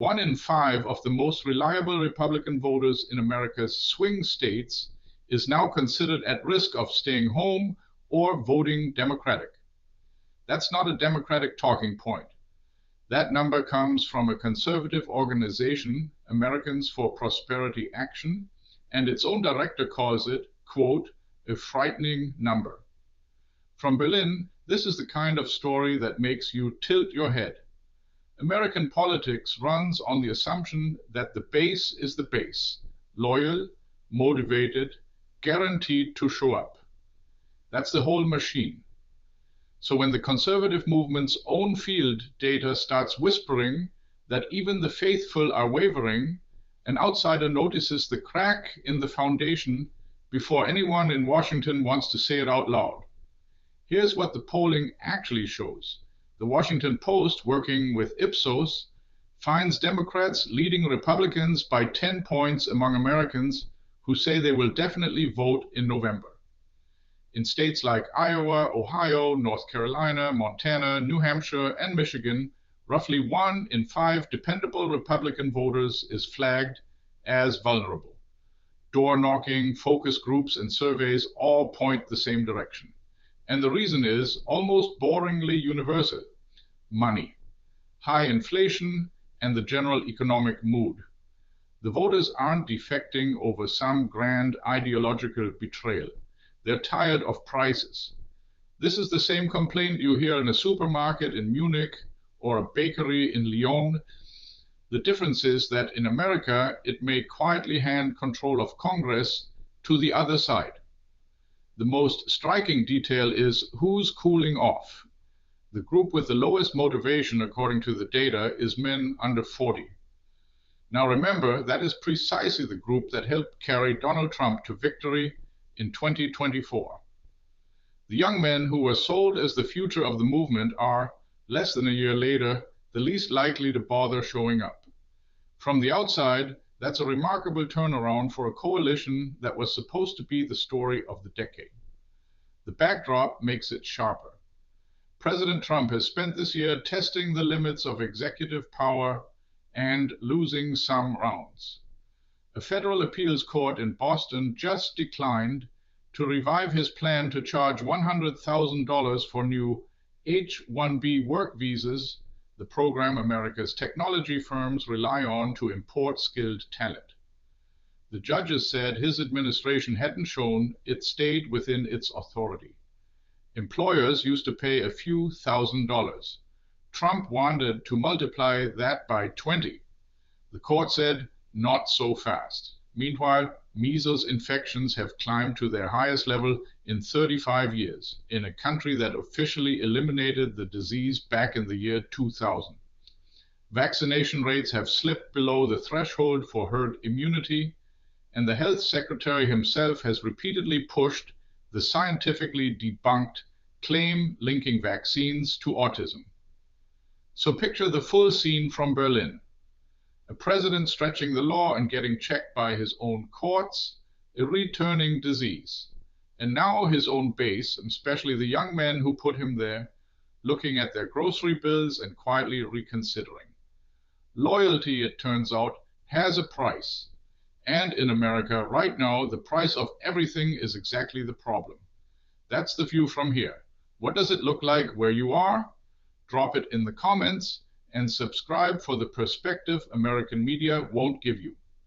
1 in 5 of the most reliable Republican voters in America's swing states is now considered at risk of staying home or voting Democratic. That's not a Democratic talking point. That number comes from a conservative organization, Americans for Prosperity Action, and its own director calls it, quote, a frightening number. From Berlin, this is the kind of story that makes you tilt your head. American politics runs on the assumption that the base is the base, loyal, motivated, guaranteed to show up. That's the whole machine. So when the conservative movement's own field data starts whispering that even the faithful are wavering, an outsider notices the crack in the foundation before anyone in Washington wants to say it out loud. Here's what the polling actually shows. The Washington Post, working with Ipsos, finds Democrats leading Republicans by 10 points among Americans who say they will definitely vote in November. In states like Iowa, Ohio, North Carolina, Montana, New Hampshire, and Michigan, roughly 1 in 5 dependable Republican voters is flagged as vulnerable. Door knocking, focus groups, and surveys all point the same direction. And the reason is almost boringly universal: money, high inflation, and the general economic mood. The voters aren't defecting over some grand ideological betrayal. They're tired of prices. This is the same complaint you hear in a supermarket in Munich or a bakery in Lyon. The difference is that in America, it may quietly hand control of Congress to the other side. The most striking detail is who's cooling off. The group with the lowest motivation, according to the data, is men under 40. Now remember, that is precisely the group that helped carry Donald Trump to victory in 2024. The young men who were sold as the future of the movement are, less than a year later, the least likely to bother showing up. From the outside, that's a remarkable turnaround for a coalition that was supposed to be the story of the decade. The backdrop makes it sharper. President Trump has spent this year testing the limits of executive power and losing some rounds. A federal appeals court in Boston just declined to revive his plan to charge $100,000 for new H-1B work visas, the program America's technology firms rely on to import skilled talent. The judges said his administration hadn't shown it stayed within its authority. Employers used to pay a few $1,000s. Trump wanted to multiply that by 20. The court said, not so fast. Meanwhile, measles infections have climbed to their highest level in 35 years, in a country that officially eliminated the disease back in the year 2000. Vaccination rates have slipped below the threshold for herd immunity, and the health secretary himself has repeatedly pushed the scientifically debunked claim linking vaccines to autism. So picture the full scene from Berlin. A president stretching the law and getting checked by his own courts, a returning disease. And now his own base, and especially the young men who put him there, looking at their grocery bills and quietly reconsidering. Loyalty, it turns out, has a price. And in America, right now, the price of everything is exactly the problem. That's the view from here. What does it look like where you are? Drop it in the comments and subscribe for the perspective American media won't give you.